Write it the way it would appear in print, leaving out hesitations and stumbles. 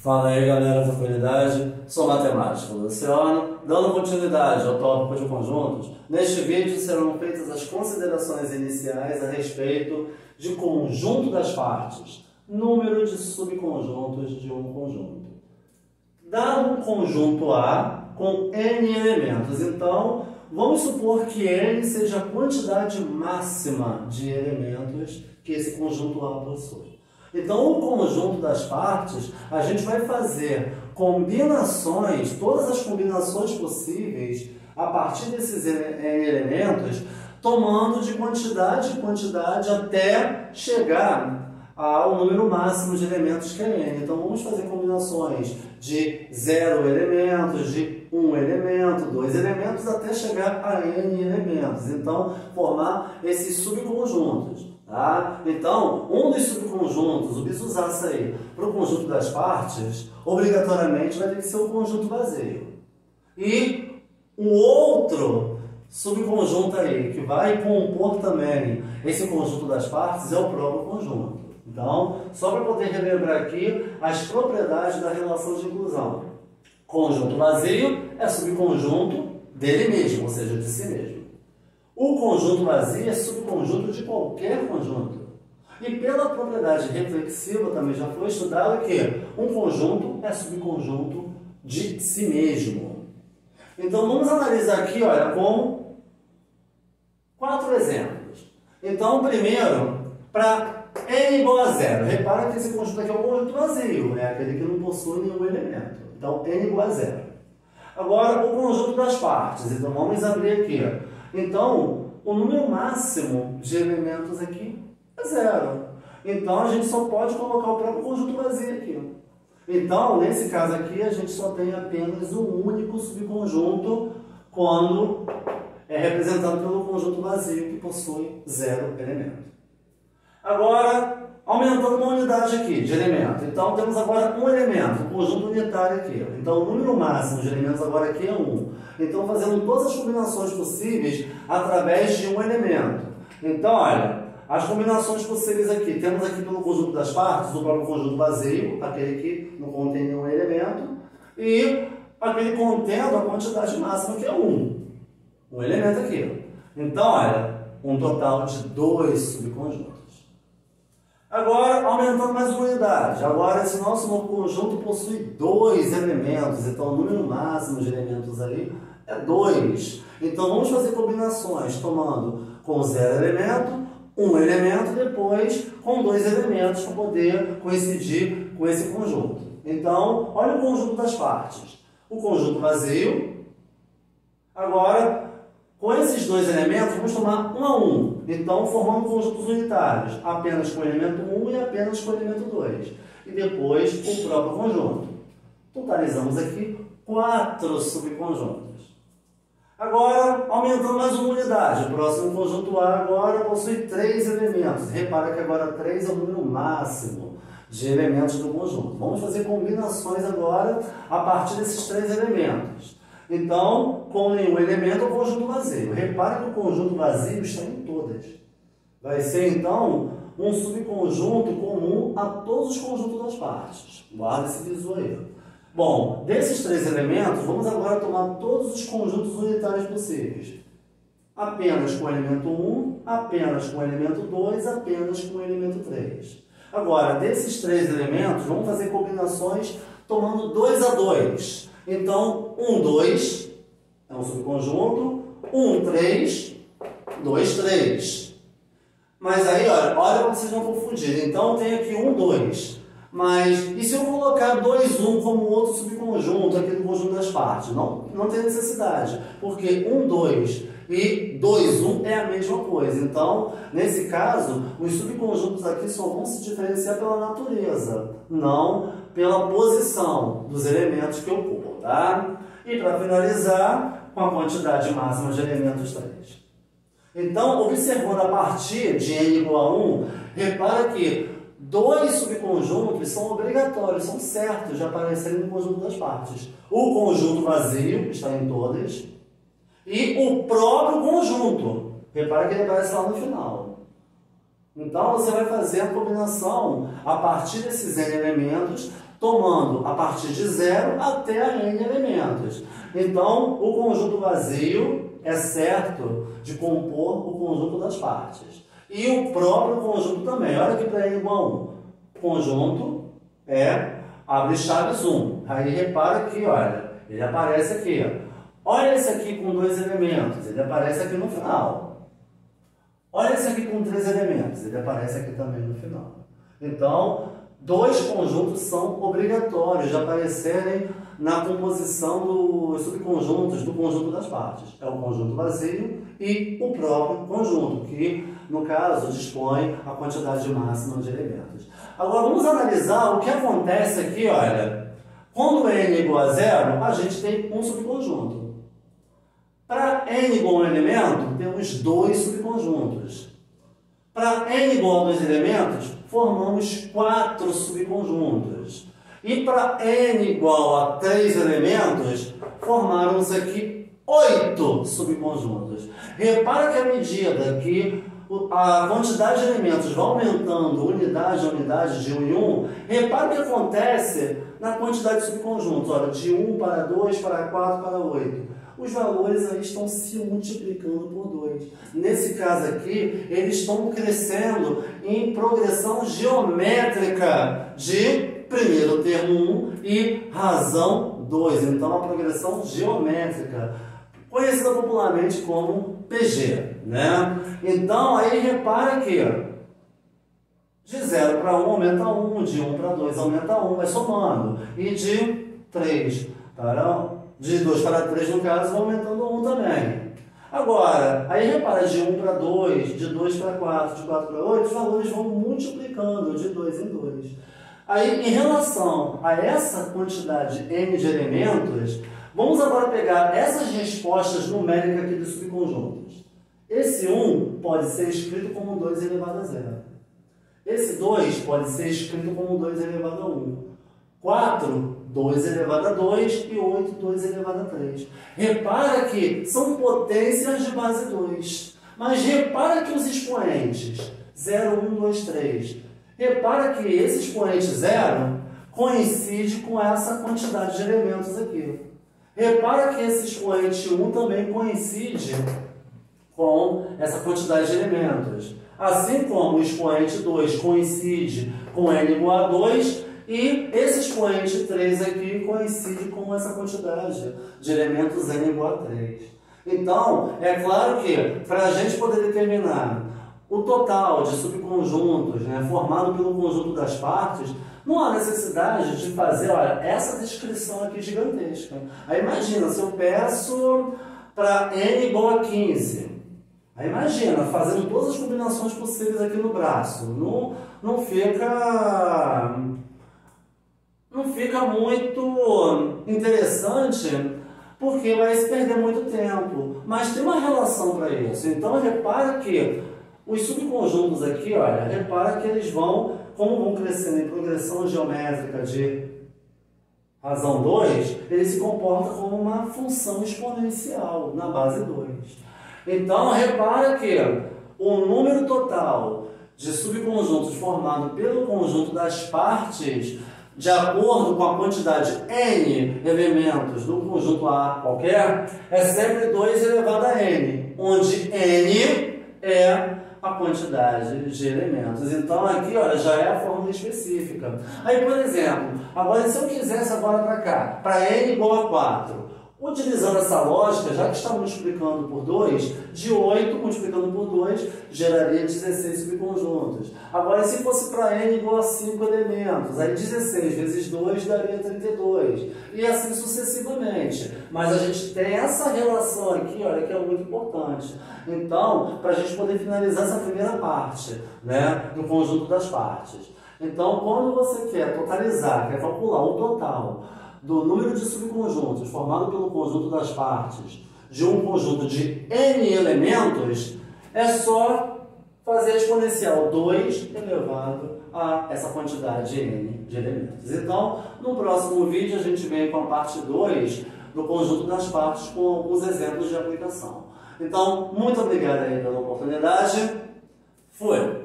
Fala aí, galera da Tranquilidade, sou matemático Luciano, dando continuidade ao tópico de conjuntos. Neste vídeo serão feitas as considerações iniciais a respeito de conjunto das partes, número de subconjuntos de um conjunto. Dado um conjunto A com N elementos, então vamos supor que N seja a quantidade máxima de elementos que esse conjunto A possui. Então, o conjunto das partes, a gente vai fazer combinações, todas as combinações possíveis, a partir desses elementos, tomando de quantidade em quantidade até chegar ao número máximo de elementos que é N. Então, vamos fazer combinações de 0 elementos, de 1 elemento, 2 elementos, até chegar a N elementos. Então, formar esses subconjuntos. Tá? Então, um dos subconjuntos, o bisusaça aí, para o conjunto das partes, obrigatoriamente vai ter que ser o conjunto vazio. E o outro subconjunto aí, que vai compor também esse conjunto das partes, é o próprio conjunto. Então, só para poder relembrar aqui as propriedades da relação de inclusão. Conjunto vazio é subconjunto dele mesmo, ou seja, de si mesmo. O conjunto vazio é subconjunto de qualquer conjunto. E pela propriedade reflexiva também já foi estudado que um conjunto é subconjunto de si mesmo. Então vamos analisar aqui, olha, com 4 exemplos. Então, primeiro, para N igual a 0. Repara que esse conjunto aqui é um conjunto vazio, é aquele que não possui nenhum elemento. Então, N igual a 0. Agora, o conjunto das partes. Então, vamos abrir aqui. Então, o número máximo de elementos aqui é 0. Então, a gente só pode colocar o próprio conjunto vazio aqui. Então, nesse caso aqui, a gente só tem apenas um único subconjunto quando é representado pelo conjunto vazio que possui 0 elemento. Agora, aumentando uma unidade aqui de elemento. Então, temos agora um elemento, um conjunto unitário aqui. Então, o número máximo de elementos agora aqui é 1. Então, fazendo todas as combinações possíveis através de um elemento. Então, olha, as combinações possíveis aqui. Temos aqui pelo conjunto das partes, o próprio conjunto vazio, aquele que não contém nenhum elemento, e aquele contendo a quantidade máxima, que é 1. Um elemento aqui. Então, olha, um total de 2 subconjuntos. Agora, aumentando mais uma unidade. Agora, esse nosso novo conjunto possui 2 elementos. Então, o número máximo de elementos ali é 2. Então, vamos fazer combinações, tomando com 0 elemento, 1 elemento, e depois com 2 elementos, para poder coincidir com esse conjunto. Então, olha o conjunto das partes. O conjunto vazio. Agora, com esses 2 elementos, vamos tomar 1 a 1. Então, formando conjuntos unitários, apenas com o elemento 1 e apenas com o elemento 2. E depois, o próprio conjunto. Totalizamos aqui 4 subconjuntos. Agora, aumentando mais uma unidade. O próximo conjunto A agora possui 3 elementos. Repara que agora 3 é o número máximo de elementos do conjunto. Vamos fazer combinações agora a partir desses 3 elementos. Então, com nenhum elemento, o conjunto vazio. Repare que o conjunto vazio está em todas. Vai ser, então, um subconjunto comum a todos os conjuntos das partes. Guarda esse visu aí. Bom, desses 3 elementos, vamos agora tomar todos os conjuntos unitários possíveis. Apenas com o elemento 1, apenas com o elemento 2, apenas com o elemento 3. Agora, desses 3 elementos, vamos fazer combinações tomando 2 a 2. Então, 1, 2 é um subconjunto, 1, 3, 2, 3. Mas aí, olha para vocês não confundirem. Então, tem aqui 1, 2. Mas, e se eu colocar 2, 1 como outro subconjunto aqui do conjunto das partes? Não tem necessidade, porque 1, 2 e 2, 1 é a mesma coisa. Então, nesse caso, os subconjuntos aqui só vão se diferenciar pela natureza, não pela posição dos elementos que ocupam, tá? E para finalizar, com a quantidade máxima de elementos 3. Então, observando a partir de N igual a 1, repara que 2 subconjuntos são obrigatórios, são certos de aparecerem no conjunto das partes. O conjunto vazio está em todas e o próprio conjunto. Repara que ele aparece lá no final. Então, você vai fazer a combinação a partir desses N elementos, tomando a partir de 0 até a n elementos. Então, o conjunto vazio é certo de compor o conjunto das partes. E o próprio conjunto também. Olha aqui para n igual a 1. O conjunto é, abre chaves 1. Aí repara aqui, olha, ele aparece aqui. Olha esse aqui com 2 elementos, ele aparece aqui no final. Olha esse aqui com 3 elementos, ele aparece aqui também no final. Então, 2 conjuntos são obrigatórios de aparecerem na composição dos subconjuntos do conjunto das partes. É o conjunto vazio e o próprio conjunto, que, no caso, dispõe a quantidade máxima de elementos. Agora, vamos analisar o que acontece aqui, olha. Quando n é igual a 0, a gente tem um subconjunto. Para n igual a um elemento, temos 2 subconjuntos. Para n igual a 2 elementos, formamos 4 subconjuntos. E para n igual a 3 elementos, formaram-se aqui 8 subconjuntos. Repara que à medida que a quantidade de elementos vai aumentando unidade a unidade, de 1 em 1, repara o que acontece na quantidade de subconjuntos. Olha, de 1 para 2, para 4, para 8. Os valores aí estão se multiplicando por 2. Nesse caso aqui, eles estão crescendo em progressão geométrica de primeiro termo 1 e razão 2. Então, a progressão geométrica, conhecida popularmente como PG, né? Então, aí repara que de 0 para 1 aumenta 1, de 1 para 2 aumenta 1, vai somando. E de 3 para de 2 para 3, no caso, vai aumentando 1 também. Agora, aí repara, de 1 para 2, de 2 para 4, de 4 para 8, os valores vão multiplicando de 2 em 2. Aí, em relação a essa quantidade n de elementos, vamos agora pegar essas respostas numéricas aqui dos subconjuntos. Esse 1 pode ser escrito como 2 elevado a 0. Esse 2 pode ser escrito como 2 elevado a 1. 4, 2 elevado a 2 e 8, 2 elevado a 3. Repara que são potências de base 2. Mas repara que os expoentes 0, 1, 2, 3. Repara que esse expoente 0 coincide com essa quantidade de elementos aqui. Repara que esse expoente 1 também coincide com essa quantidade de elementos. Assim como o expoente 2 coincide com n igual a 2, e esse expoente 3 aqui coincide com essa quantidade de elementos n igual a 3. Então, é claro que para a gente poder determinar o total de subconjuntos, né, formado pelo conjunto das partes, não há necessidade de fazer, olha, essa descrição aqui gigantesca. Aí imagina, se eu peço para n igual a 15, aí imagina, fazendo todas as combinações possíveis aqui no braço, não fica muito interessante, porque vai se perder muito tempo. Mas tem uma relação para isso. Então, repara que os subconjuntos aqui, olha, repara que eles vão, como vão crescendo em progressão geométrica de razão 2, ele se comporta como uma função exponencial na base 2. Então, repara que o número total de subconjuntos formado pelo conjunto das partes, de acordo com a quantidade n elementos do conjunto A qualquer, é sempre 2 elevado a n, onde n é a quantidade de elementos. Então, aqui, olha, já é a fórmula específica. Aí, por exemplo, agora se eu quisesse agora para cá, para n igual a 4, utilizando essa lógica, já que está multiplicando por 2, de 8 multiplicando por 2 geraria 16 subconjuntos. Agora, se fosse para n igual a 5 elementos, aí 16 vezes 2 daria 32. E assim sucessivamente. Mas a gente tem essa relação aqui, olha, que é muito importante. Então, para a gente poder finalizar essa primeira parte, né, do conjunto das partes. Então, quando você quer totalizar, quer calcular o total do número de subconjuntos formado pelo conjunto das partes de um conjunto de n elementos, é só fazer a exponencial 2 elevado a essa quantidade n de elementos. Então, no próximo vídeo a gente vem com a parte 2 do conjunto das partes com alguns exemplos de aplicação. Então, muito obrigado aí pela oportunidade. Fui!